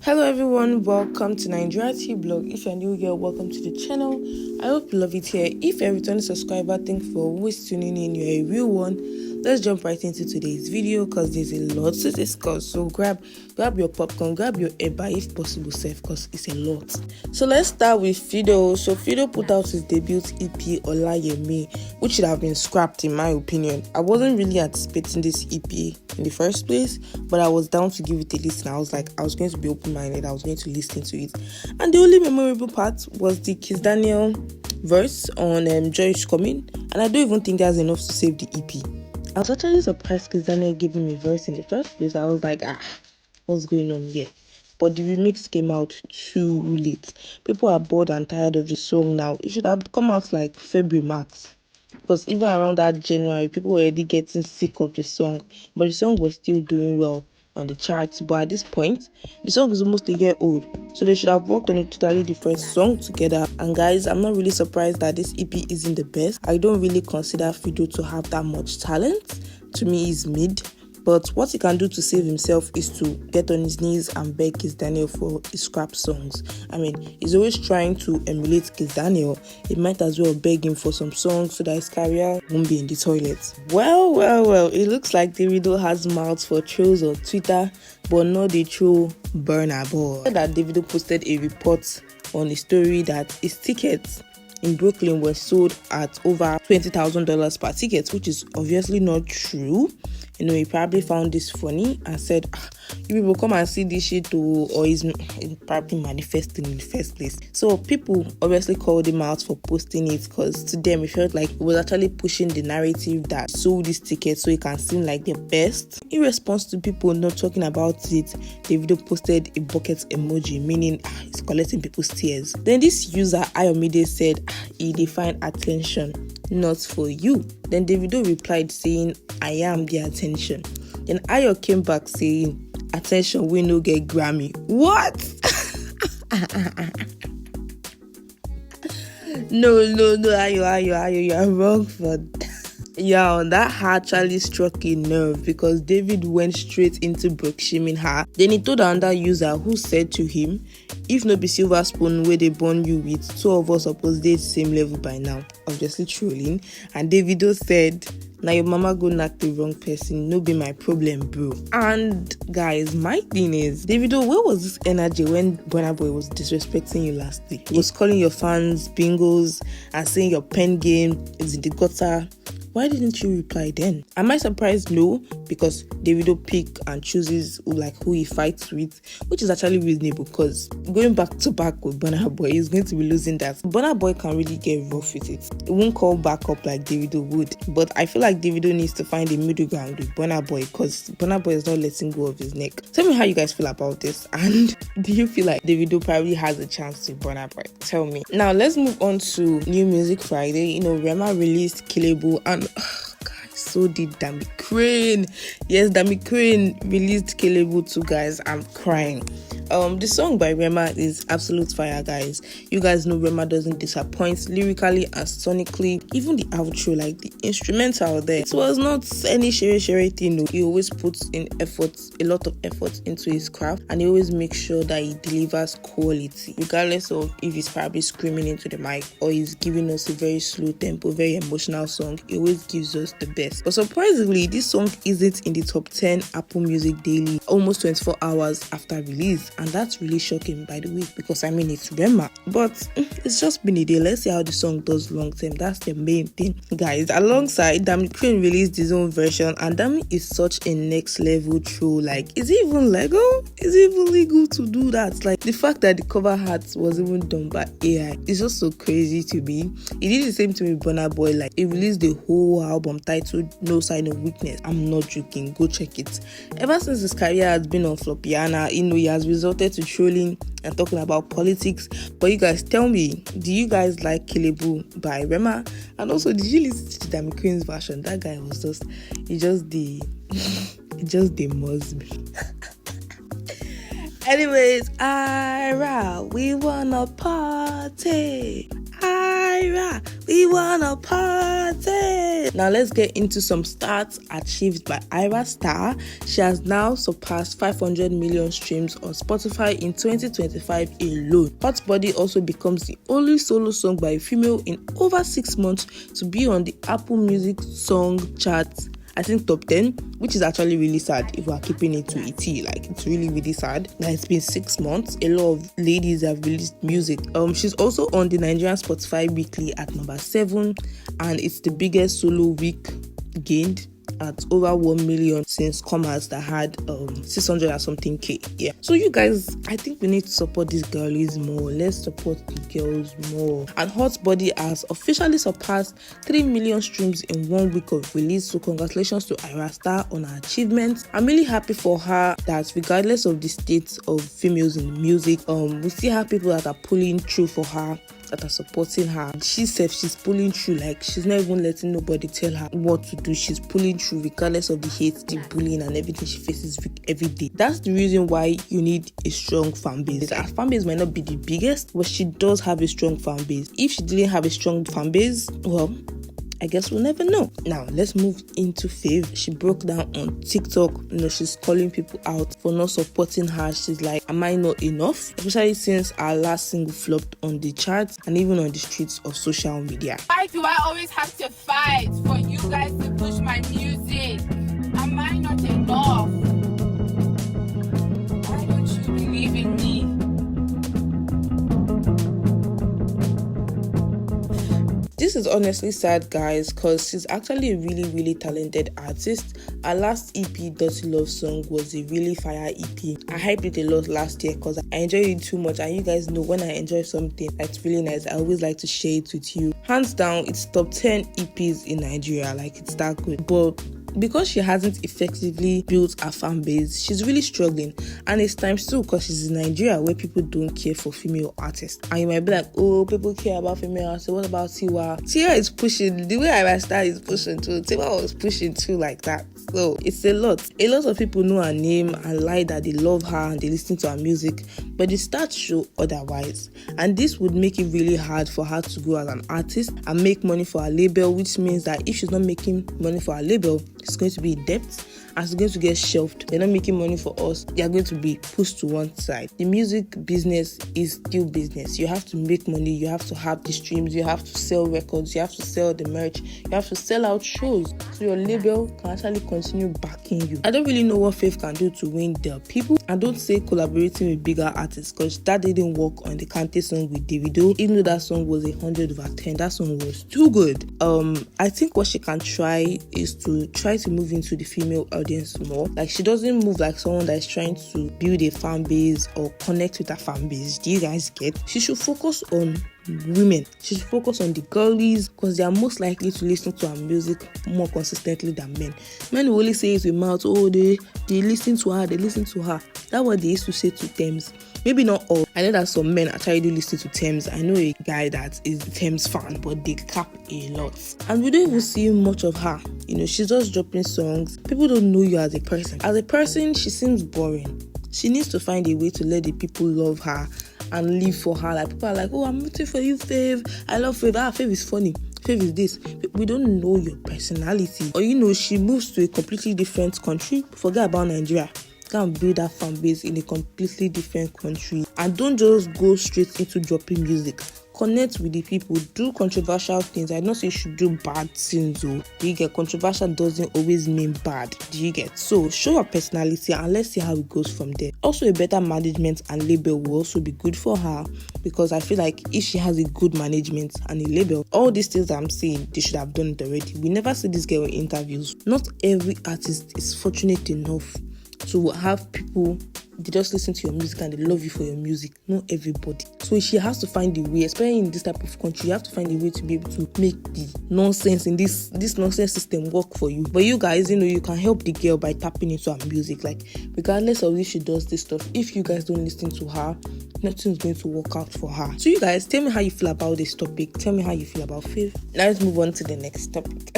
Hello everyone, welcome to Nigerian blog. If you're new here, welcome to the channel. I hope you love it here. If you're a returning subscriber, thank you for always tuning in. You're a real one. Let's jump right into today's video because there's a lot to discuss. So grab your popcorn, grab your eba if possible, safe, because it's a lot. So let's start with Fido. So Fido put out his debut EP Olayemi, which should have been scrapped in my opinion. I wasn't really anticipating this EP in the first place, but I was down to give it a listen. I was going to be open-minded. I was going to listen to it, and the only memorable part was the Kiss Daniel verse on Joy Is Coming, and I don't even think there's enough to save the EP. I was actually surprised Kiss Daniel gave him a verse in the first place. I was like, what's going on here? But the remix came out too late. People are bored and tired of the song now. It should have come out like February, March. Because even around that January, people were already getting sick of the song. But the song was still doing well on the charts. But at this point, the song is almost a year old. So they should have worked on a totally different song together. And guys, I'm not really surprised that this EP isn't the best. I don't really consider Fido to have that much talent. To me, he's mid. But what he can do to save himself is to get on his knees and beg Kiss Daniel for his scrap songs. I mean, he's always trying to emulate Kiss Daniel. He might as well beg him for some songs so that his career won't be in the toilet. Well, it looks like Davido has mouths for trolls on Twitter, but not the troll Burna Boy. That Davido posted a report on a story that his tickets in Brooklyn were sold at over $20,000 per ticket, which is obviously not true. You know, he probably found this funny and said, you people come and see this shit too, or he's probably manifesting in the first place. So people obviously called him out for posting it because to them it felt like he was actually pushing the narrative that sold this ticket so he can seem like the best. In response to people not talking about it, Davido posted a bucket emoji, meaning he's collecting people's tears. Then this user Ayomide said he defined attention, not for you. Then Davido replied saying, I am the attention. Then Ayo came back saying, attention, we no get Grammy. What? No, Ayo, you are wrong for that. Yeah, that actually struck a nerve because David went straight into Brooke shaming her. Then he told another user who said to him, if no be silver spoon where they born you with, two of us supposed to the same level by now. Obviously trolling. And Davido said, now your mama go knock the wrong person, no be my problem, bro. And guys, my thing is, Davido, where was this energy when Burna Boy was disrespecting you last week? He was calling your fans bingos and saying your pen game is in the gutter. Why didn't you reply then? Am I surprised? No, because Davido pick and chooses who he fights with, which is actually reasonable because going back to back with Burna Boy, he's going to be losing that. Burna Boy can really get rough with it. It won't call back up like Davido would. But I feel like Davido needs to find a middle ground with Burna Boy because Burna Boy is not letting go of his neck. Tell me how you guys feel about this, and do you feel like Davido probably has a chance to Burna Boy? Tell me. Now let's move on to New Music Friday. You know, Rema released Kelebu and guys, so did Dammy Krane. Yes, Dammy Krane released Kelebu too, guys. I'm crying. The song by Rema is absolute fire, guys. You guys know Rema doesn't disappoint lyrically and sonically. Even the outro, like the instrumental there, it was not any shere thing. No. He always puts in a lot of effort into his craft, and he always makes sure that he delivers quality, regardless of if he's probably screaming into the mic or he's giving us a very slow tempo, very emotional song. He always gives us the best. But surprisingly, this song isn't in the top 10 Apple Music Daily almost 24 hours after release. And that's really shocking, by the way, because I mean it's Rema, but it's just been a day. Let's see how the song does long term. That's the main thing, guys. Alongside, Dammy Krane released his own version, and Dammy is such a next level troll. Like, is it even legal? Is it even legal to do that? Like, the fact that the cover art was even done by AI is just so crazy to me. He did the same thing with Burna Boy. Like, he released the whole album titled No Sign of Weakness. I'm not joking, go check it. Ever since his career has been on Flopiana, you know, he has resorted to trolling and talking about politics. But you guys tell me, do you guys like Kelebu by Rema? And also, did you listen to Dammy Krane's version? That guy was just the must be. Anyways, Ayra, we wanna party. Ayra, we wanna party. Now let's get into some stats achieved by Ayra Starr. She has now surpassed 500 million streams on Spotify in 2025 alone. Hot Body also becomes the only solo song by a female in over 6 months to be on the Apple Music song charts, I think top 10, which is actually really sad if we're keeping it to ET. Like, it's really, really sad that it's been 6 months. A lot of ladies have released music. She's also on the Nigerian Spotify Weekly at number 7, and it's the biggest solo week gained at over 1 million since Commerce that had 600 and something K. Yeah. So you guys, I think we need to support these girlies more. Let's support the girls more. And Hot Body has officially surpassed 3 million streams in 1 week of release. So congratulations to Ayra Starr on her achievements. I'm really happy for her that regardless of the state of females in music, we still have people that are pulling through for her, that are supporting her. She said she's pulling through, like she's not even letting nobody tell her what to do. She's pulling through regardless of the hate, the bullying and everything she faces every day. That's the reason why you need a strong fan base. Her fan base might not be the biggest, but she does have a strong fan base. If she didn't have a strong fan base, well, I guess we'll never know. Now, let's move into Fave. She broke down on TikTok. She's calling people out for not supporting her. She's like, am I not enough? Especially since our last single flopped on the charts and even on the streets of social media. Why do I always have to fight for you guys to push my music? Am I not enough? Why don't you believe in me? This is honestly sad, guys, because she's actually a really, really talented artist. Her last EP, Dirty Love Song, was a really fire EP. I hyped it a lot last year because I enjoyed it too much, and you guys know when I enjoy something that's really nice, I always like to share it with you. Hands down, it's top 10 EPs in Nigeria. Like, it's that good. But because she hasn't effectively built her fan base, she's really struggling. And it's times too because she's in Nigeria where people don't care for female artists. And you might be like, oh, people care about female artists. What about Tiwa? Tiwa is pushing the way Ayra Starr is pushing too. Tiwa was pushing too like that. So it's a lot. A lot of people know her name and lie that they love her and they listen to her music, but the stats show otherwise. And this would make it really hard for her to go as an artist and make money for her label, which means that if she's not making money for her label, she's going to be in debt and she's going to get shelved. They're not making money for us. They are going to be pushed to one side. The music business is still business. You have to make money. You have to have the streams. You have to sell records. You have to sell the merch. You have to sell out shows so your label can actually continue backing you. I don't really know what Fave can do to win their people. I don't say collaborating with bigger artists because that didn't work on the Kante song with Davido. Even though that song was 100/10, that song was too good. I think what she can try is to try to move into the female audience more. Like, she doesn't move like someone that is trying to build a fan base or connect with her fan base. Do you guys get? She should focus on women. She should focus on the girlies because they are most likely to listen to her music more consistently than men. Men will only say it with mouth, oh, they listen to her, That's what they used to say to Thames. Maybe not all. I know that some men actually do listen to Thames. I know a guy that is a Thames fan, but they cap a lot. And we don't even see much of her. She's just dropping songs. People don't know you as a person. As a person, she seems boring. She needs to find a way to let the people love her and live for her. Like, people are like, oh, I'm rooting for you, Fave. I love Fave. Fave is funny. Fave is this. We don't know your personality. Or, she moves to a completely different country. Forget about Nigeria. Go and build that fan base in a completely different country. And don't just go straight into dropping music. Connect with the people. Do controversial things. I don't say you should do bad things, though. Do you get? Controversial doesn't always mean bad. Do you get? So show your personality and let's see how it goes from there. Also, a better management and label will also be good for her, because I feel like if she has a good management and a label, all these things that I'm saying, they should have done it already. We never see this girl in interviews. Not every artist is fortunate enough to have people, they just listen to your music and they love you for your music. Not everybody. So she has to find a way, especially in this type of country, you have to find a way to be able to make the nonsense in this nonsense system work for you. But you guys, you can help the girl by tapping into her music. Like, regardless of if she does this stuff, if you guys don't listen to her, nothing's going to work out for her. So you guys, tell me how you feel about this topic. Tell me how you feel about Fave. Now let's move on to the next topic.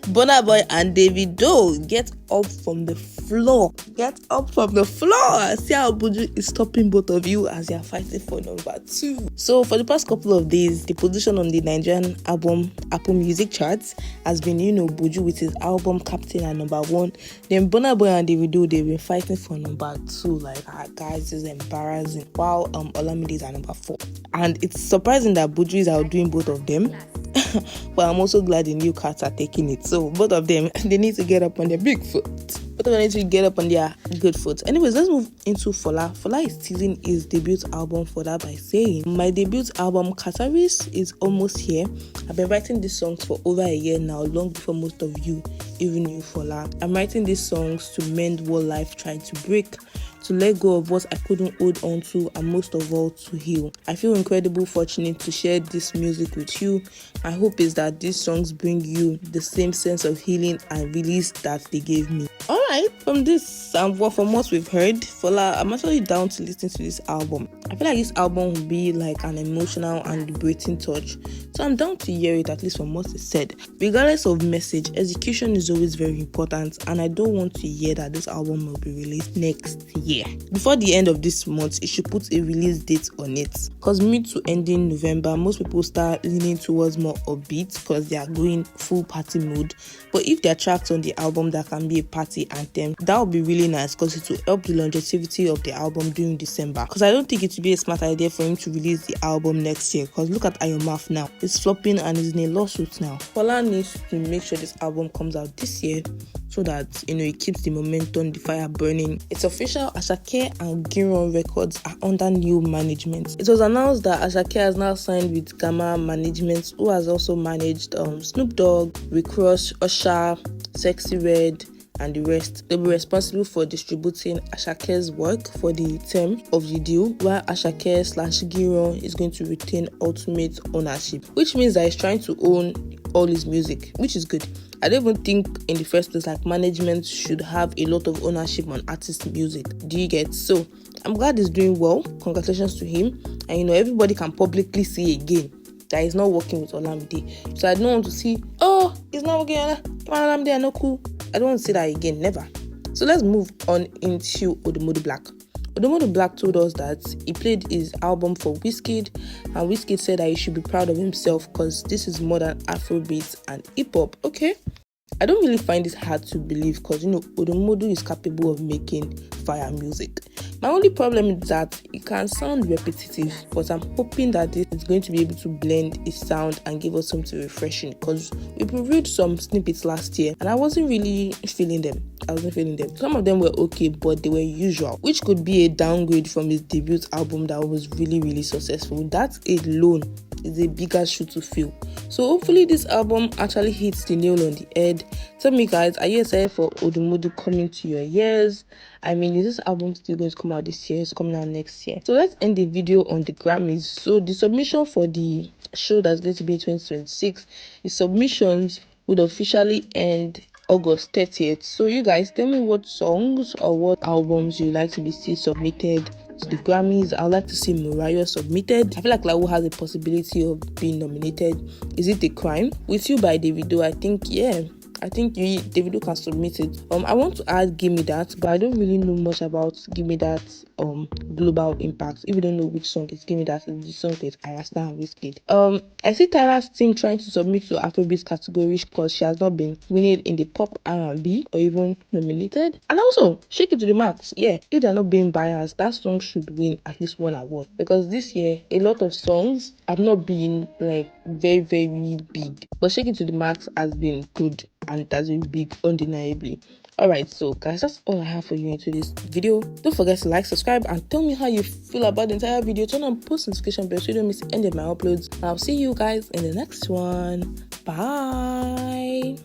Burna Boy and Davido get up from the floor. Get up from the floor. See how Buju is stopping both of you as they are fighting for number 2. So for the past couple of days, the position on the Nigerian album Apple Music charts has been, Buju with his album Captain at number 1. Then Burna Boy and Davido, they've been fighting for number 2. Like, guys, this is embarrassing. While Olayemi is at number 4. And it's surprising that Buju is outdoing both of them. But I'm also glad the new cats are taking it. So both of them, they need to get up on their big foot. Both of them need to get up on their good foot. Anyways, let's move into Fola. Fola is teasing his debut album for that by saying, my debut album Catharsis is almost here. I've been writing these songs for over a year now, long before most of you even knew Fola. I'm writing these songs to mend what life tried to break, to let go of what I couldn't hold on to, and most of all, to heal. I feel incredibly fortunate to share this music with you. My hope is that these songs bring you the same sense of healing and release that they gave me. Alright, from this and from what we've heard, Fola, I'm actually down to listen to this album. I feel like this album will be like an emotional and liberating touch. So I'm down to hear it, at least from what is said. Regardless of message, execution is always very important, and I don't want to hear that this album will be released next year. Before the end of this month, it should put a release date on it. Because mid to ending November, most people start leaning towards more upbeat because they are going full party mode. But if there are tracks on the album that can be a party anthem, that would be really nice because it will help the longevity of the album during December. Because I don't think it would be a smart idea for him to release the album next year. Because look at Ayomaf now. It's flopping and is in a lawsuit now. Fola needs to make sure this album comes out this year so that, it keeps the momentum, the fire burning. It's official, Asake and Grammy Records are under new management. It was announced that Asake has now signed with Grammy Management, who has also managed Snoop Dogg, Rick Ross, Usher, Sexy Red, and the rest. They'll be responsible for distributing Asake's work for the term of the deal, while Asake/Giro is going to retain ultimate ownership, which means that he's trying to own all his music, which is good. I don't even think in the first place like management should have a lot of ownership on artist music. Do you get? So I'm glad he's doing well. Congratulations to him. And everybody can publicly see again that he's not working with Olamide. So I don't want to see, he's not working on Olamide, no cool. I don't want to see that again, never. So let's move on into Odumodu Black. Odumodu Black told us that he played his album for Wizkid, and Wizkid said that he should be proud of himself because this is more than Afrobeats and hip-hop. Okay, I don't really find this hard to believe because, Odumodu is capable of making fire music. My only problem is that it can sound repetitive, but I'm hoping that this is going to be able to blend its sound and give us something refreshing because we previewed some snippets last year and I wasn't really feeling them. Some of them were okay, but they were usual, which could be a downgrade from his debut album that was really, really successful. That alone is a bigger shoe to fill. So hopefully this album actually hits the nail on the head. Tell me guys, are you excited for Odumodu coming to your ears? I mean, is this album still going to come out this year? It's coming out next year. So let's end the video on the Grammys. So the submission for the show that's going to be 2026, the submissions would officially end August 30th. So you guys tell me what songs or what albums you like to be still submitted to the Grammys. I'd like to see Mariah submitted. I feel like Lawu has a possibility of being nominated. Is it a crime? With You by Davido, I think Davido can submit it. I want to add Give Me That, but I don't really know much about Give Me That global impact. If you don't know which song is Give Me That, it's the song with Ayra Starr and Wizkid. I see Tyra's team trying to submit to Afrobeats category because she has not been winning in the pop R&B or even nominated. And also, Shake It to the Max. Yeah, if they're not being biased, that song should win at least one award because this year a lot of songs have not been like very, very big, but Shake It to the Max has been good and it has been big undeniably. Alright, so guys, that's all I have for you into this video. Don't forget to like, subscribe, and tell me how you feel about the entire video. Turn on post notification bell so you don't miss any of my uploads. I'll see you guys in the next one. Bye.